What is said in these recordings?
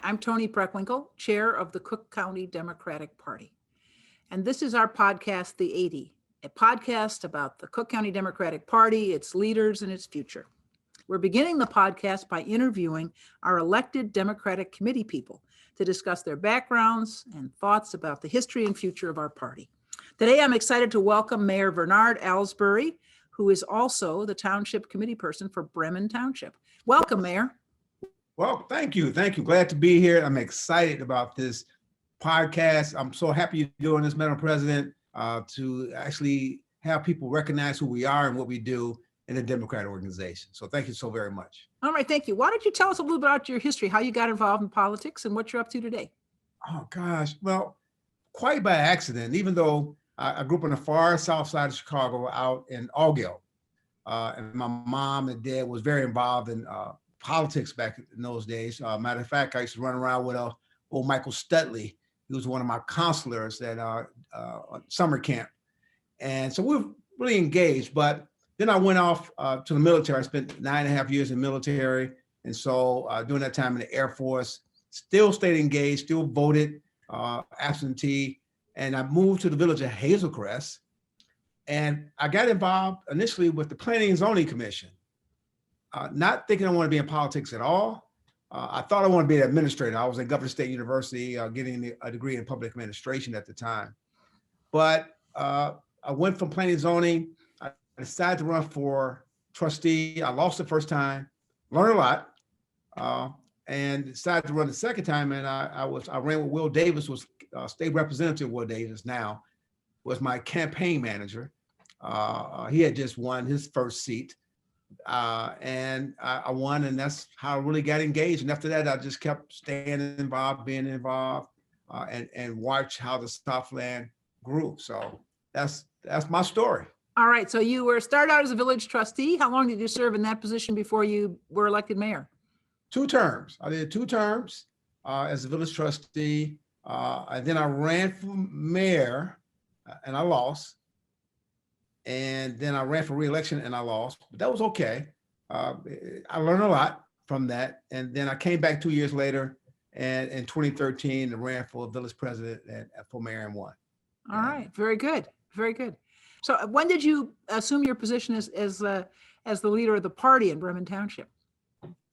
I'm Toni Preckwinkle, Chair of the Cook County Democratic Party. And this is our podcast, The 80, a podcast about the Cook County Democratic Party, its leaders, and its future. We're beginning the podcast by interviewing our elected Democratic committee people to discuss their backgrounds and thoughts about the history and future of our party. Today, I'm excited to welcome Mayor Vernard Alsberry, who is also the Township Committee person for Bremen Township. Welcome, Mayor. Well, thank you. Thank you. Glad to be here. I'm excited about this podcast. I'm so happy you're doing this, Madam President, to actually have people recognize who we are and what we do in the Democratic organization. So thank you so very much. All right, thank you. Why don't you tell us a little bit about your history, how you got involved in politics and what you're up to today? Oh, gosh. Well, quite by accident, even though I grew up on the far south side of Chicago out in Allgale. And my mom and dad was very involved in politics back in those days. Matter of fact, I used to run around with old Michael Studley. He was one of my counselors at summer camp. And so we were really engaged, but then I went off to the military. I spent 9.5 years in the military. And so during that time in the Air Force, still stayed engaged, still voted absentee. And I moved to the village of Hazelcrest. And I got involved initially with the Planning and Zoning Commission. Not thinking I want to be in politics at all. I thought I wanted to be an administrator. I was at Governor State University, getting a degree in public administration at the time. But I went from planning and zoning. I decided to run for trustee. I lost the first time, learned a lot, and decided to run the second time. And I ran with Will Davis, was state representative. Will Davis now was my campaign manager. He had just won his first seat. And I won, and that's how I really got engaged. And after that, I just kept staying involved, being involved, and watch how the Southland grew. So that's my story. All right, so you started out as a village trustee. How long did you serve in that position before you were elected mayor? 2 terms. I did 2 terms as a village trustee. And then I ran for mayor, and I lost. And then I ran for re-election and I lost, but that was okay. I learned a lot from that. And then I came back 2 years later, and in 2013, and ran for village president and for mayor and won. All right, very good, very good. So when did you assume your position as the leader of the party in Bremen Township?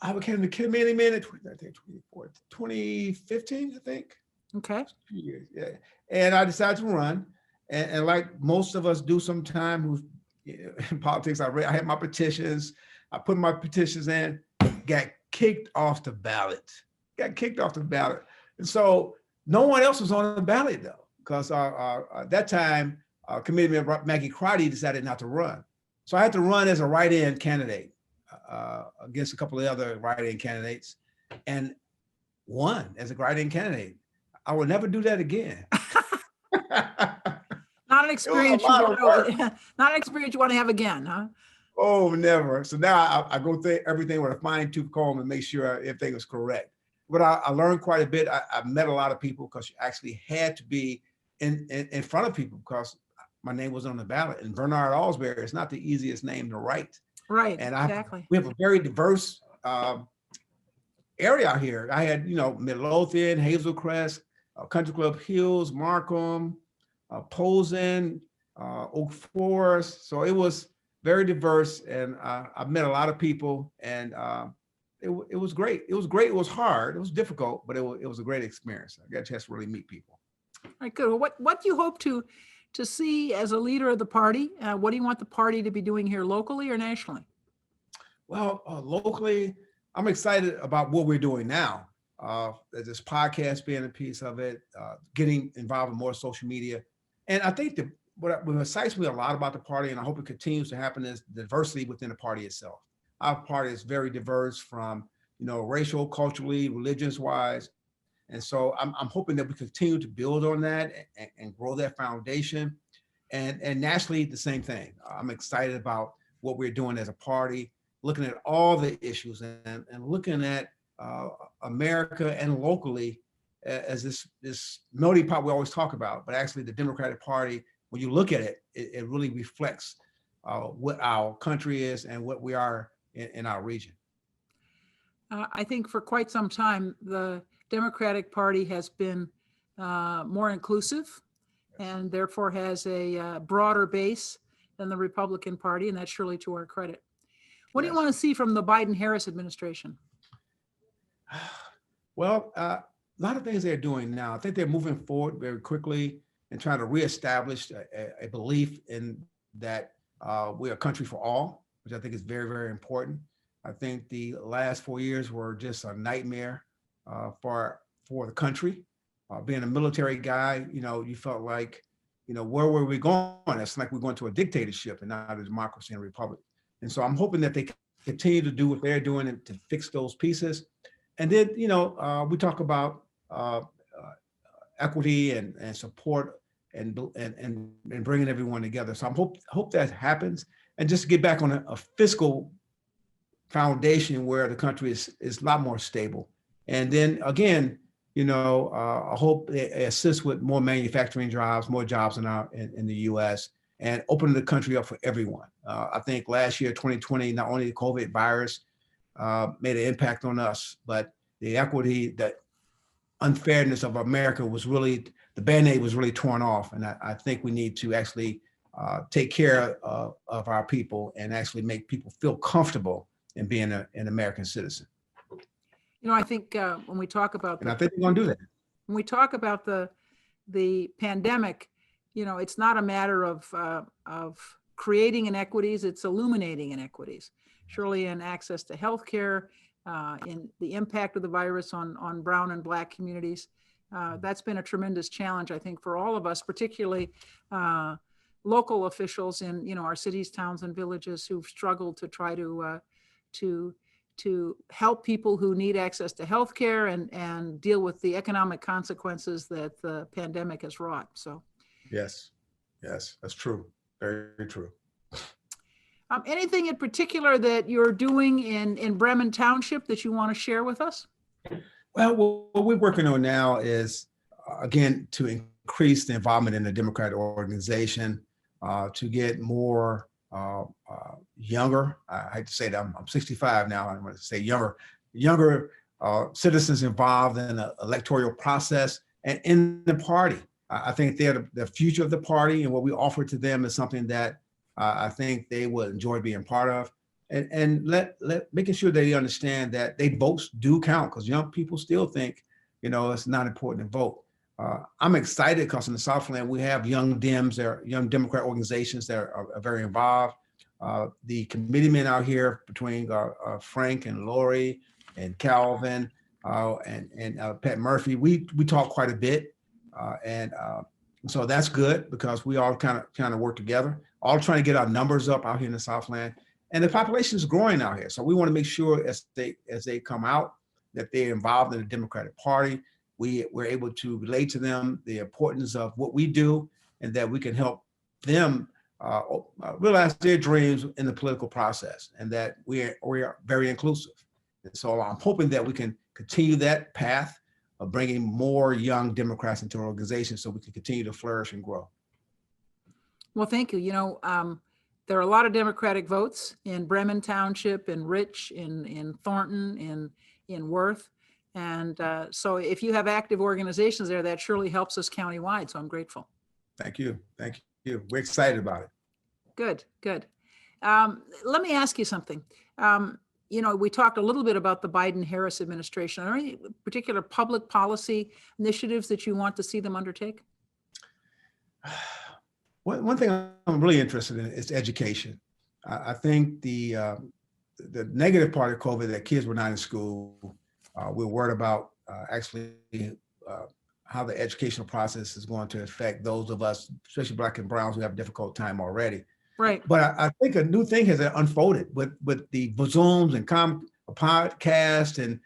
I became the committee man in 2015, I think. Okay. 2 years, yeah. And I decided to run. And like most of us do sometime who's in politics, I had my petitions, I put my petitions in, got kicked off the ballot. And so no one else was on the ballot though, because at that time, Committeeman Maggie Crotty decided not to run. So I had to run as a write-in candidate against a couple of other write-in candidates and won as a write-in candidate. I will never do that again. Not an experience you want to have again, huh? Oh, never. So now I go through everything with a fine-tooth comb and make sure everything is correct. But I learned quite a bit. I met a lot of people because you actually had to be in front of people because my name was on the ballot. And Vernard Alsberry is not the easiest name to write. Right, and exactly. We have a very diverse area out here. I had, Midlothian, Hazelcrest, Country Club Hills, Markham, Posen, Oak Forest. So it was very diverse, and I met a lot of people, and it was great. It was great. It was hard. It was difficult, but it was a great experience. I got a chance to really meet people. All right, good. Well, what do you hope to see as a leader of the party? What do you want the party to be doing here locally or nationally? Well, locally, I'm excited about what we're doing now. This podcast being a piece of it, getting involved in more social media. And I think that what excites me a lot about the party, and I hope it continues to happen, is diversity within the party itself. Our party is very diverse from, racial, culturally, religious-wise. And so I'm hoping that we continue to build on that and grow that foundation. And nationally, the same thing. I'm excited about what we're doing as a party, looking at all the issues and looking at America and locally as this melting pot we always talk about, but actually the Democratic Party, when you look at it, it really reflects what our country is and what we are in our region. I think for quite some time, the Democratic Party has been more inclusive and therefore has a broader base than the Republican Party, and that's surely to our credit. What do you Yes. want to see from the Biden-Harris administration? Well, a lot of things they're doing now. I think they're moving forward very quickly and trying to reestablish a belief in that we're a country for all, which I think is very, very important. I think the last 4 years were just a nightmare for the country. Being a military guy, you felt like, where were we going? It's like we're going to a dictatorship and not a democracy and republic. And so I'm hoping that they continue to do what they're doing and to fix those pieces. And then, we talk about equity and support and bringing everyone together. So I hope that happens, and just get back on a fiscal foundation where the country is a lot more stable. And then again, I hope they assist with more manufacturing jobs, more jobs in the U.S. and opening the country up for everyone. I think last year, 2020, not only the COVID virus made an impact on us, but the equity, the unfairness of America was really, the Band-Aid was really torn off. And I think we need to actually take care of our people and actually make people feel comfortable in being an American citizen. I think when we talk about, and I think we're going to do that. When we talk about the pandemic, it's not a matter of creating inequities, it's illuminating inequities. Surely in access to healthcare, in the impact of the virus on brown and Black communities. That's been a tremendous challenge, I think, for all of us, particularly local officials in our cities, towns, and villages who've struggled to try to help people who need access to healthcare and deal with the economic consequences that the pandemic has wrought. So, yes, that's true. Very true. Anything in particular that you're doing in Bremen Township that you want to share with us? Well, what we're working on now is, again, to increase the involvement in the Democratic organization, to get more younger. I hate to say that I'm 65 now. I'm going to say younger citizens involved in the electoral process and in the party. I think they're the future of the party, and what we offer to them is something that I think they would enjoy being part of, and making sure they understand that they votes do count, because young people still think, it's not important to vote. I'm excited because in the Southland, we have young Dems, there are young Democrat organizations that are very involved. The committeemen out here between Frank and Lori and Calvin and Pat Murphy, we talk quite a bit. And so that's good because we all kind of work together, all trying to get our numbers up out here in the Southland. And the population is growing out here. So we want to make sure as they come out that they're involved in the Democratic Party. We're able to relate to them the importance of what we do, and that we can help them realize their dreams in the political process, and that we are very inclusive. And so I'm hoping that we can continue that path of bringing more young Democrats into our organization so we can continue to flourish and grow. Well, thank you. There are a lot of Democratic votes in Bremen Township, in Rich, in Thornton, in Worth. And so if you have active organizations there, that surely helps us countywide. So I'm grateful. Thank you. Thank you. We're excited about it. Good. Let me ask you something. We talked a little bit about the Biden-Harris administration. Are there any particular public policy initiatives that you want to see them undertake? One thing I'm really interested in is education. I think the negative part of COVID, that kids were not in school. We're worried about actually how the educational process is going to affect those of us, especially Black and Browns, who have a difficult time already. Right. But I think a new thing has unfolded with the Zooms and podcast, and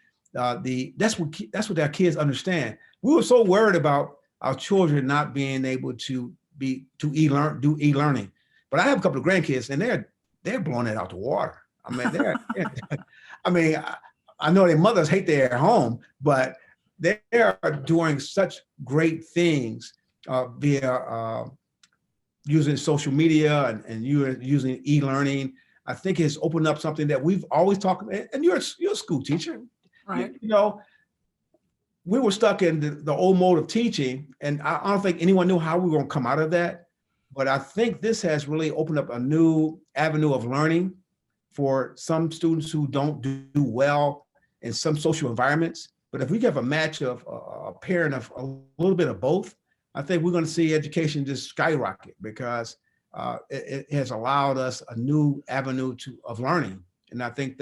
that's what our kids understand. We were so worried about our children not being able to do e-learning, but I have a couple of grandkids, and they're blowing it out the water. I mean, I know their mothers hate they're at home, but they are doing such great things via using social media and using e-learning. I think it's opened up something that we've always talked about. And you're a school teacher, right? we were stuck in the old mode of teaching, and I don't think anyone knew how we were going to come out of that. But I think this has really opened up a new avenue of learning for some students who don't do well in some social environments. But if we have a match of a pairing of a little bit of both, I think we're going to see education just skyrocket, because it has allowed us a new avenue of learning. And I think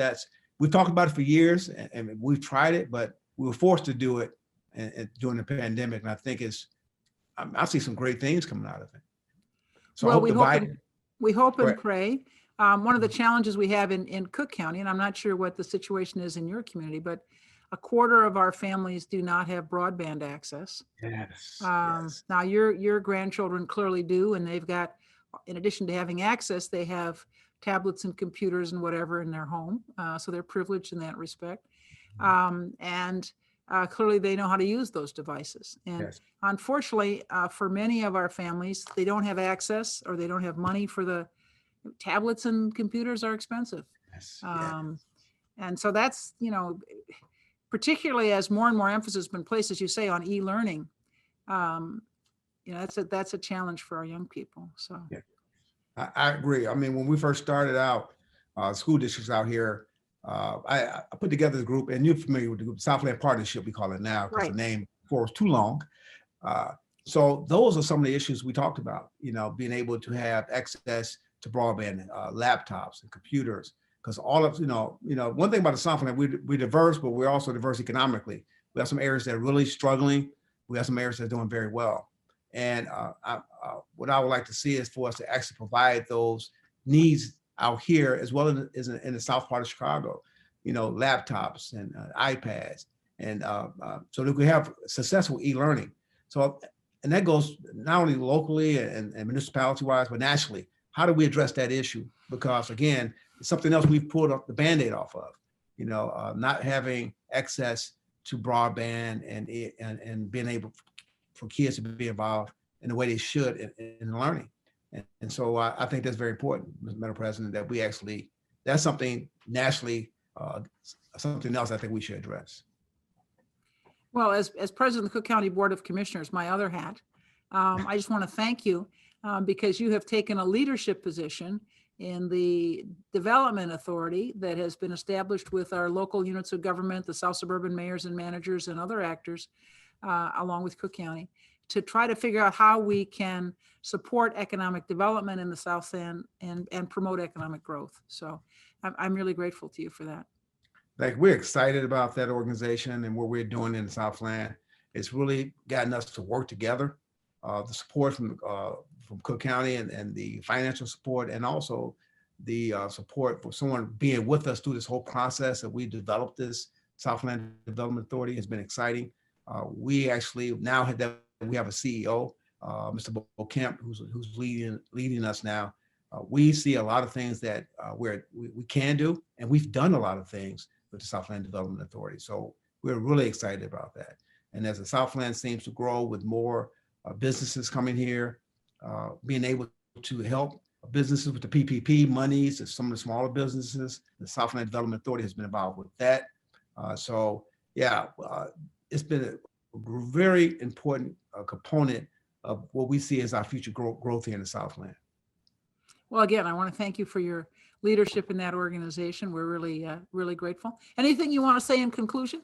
we've talked about it for years, and we've tried it, but we were forced to do it during the pandemic. And I think I see some great things coming out of it. So well, I we hope and Correct. pray. One of the challenges we have in Cook County, and I'm not sure what the situation is in your community, but a quarter of our families do not have broadband access. Yes. Now your grandchildren clearly do, and they've got, in addition to having access, they have tablets and computers and whatever in their home. So they're privileged in that respect. And clearly they know how to use those devices. And Yes. unfortunately, for many of our families, they don't have access, or they don't have money for the tablets, and computers are expensive. Yes. And so that's, particularly as more and more emphasis has been placed, as you say, on e-learning, that's a challenge for our young people. So Yeah. I agree. I mean, when we first started out, school districts out here, I put together the group, and you're familiar with the group, Southland Partnership, we call it now, because Right. the name before was too long. So those are some of the issues we talked about, being able to have access to broadband, laptops and computers, because all of, one thing about the Southland, we're diverse, but we're also diverse economically. We have some areas that are really struggling. We have some areas that are doing very well. And what I would like to see is for us to actually provide those needs out here, as well as in the south part of Chicago, laptops and iPads, and so that we have successful e-learning. So, and that goes not only locally and municipality wise, but nationally. How do we address that issue? Because again, it's something else we've pulled up the Band-Aid off of, not having access to broadband and being able for kids to be involved in the way they should in learning. And so I think that's very important, Madam President, that we actually, that's something nationally, something else I think we should address. well, as president of the Cook County Board of Commissioners, my other hat, I just want to thank you because you have taken a leadership position in the development authority that has been established with our local units of government, the South Suburban mayors and managers and other actors, along with Cook County, to try to figure out how we can support economic development in the South End and promote economic growth. So I'm really grateful to you for that. We're excited about that organization and what we're doing in the Southland. It's really gotten us to work together. The support from Cook County and the financial support, and also the support for someone being with us through this whole process that we developed this Southland Development Authority has been exciting. We actually now we have a CEO, Mr. Bo Kemp, who's leading us now. We see a lot of things that we can do, and we've done a lot of things with the Southland Development Authority. So we're really excited about that. And as the Southland seems to grow with more businesses coming here, being able to help businesses with the PPP monies, and some of the smaller businesses, the Southland Development Authority has been involved with that. It's been a very important component of what we see as our future growth here in the Southland. Well, again, I want to thank you for your leadership in that organization. We're really, really grateful. Anything you want to say in conclusion?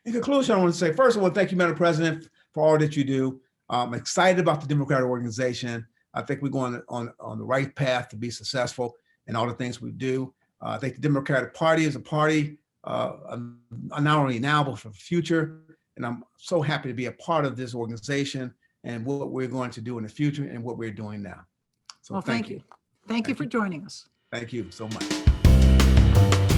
In conclusion, I want to say, first of all, thank you, Madam President, for all that you do. I'm excited about the Democratic organization. I think we're going on the right path to be successful in all the things we do. I think the Democratic Party is a party not only now, but for the future. And I'm so happy to be a part of this organization and what we're going to do in the future and what we're doing now. So Well, thank you. Thank you for joining us. Thank you so much.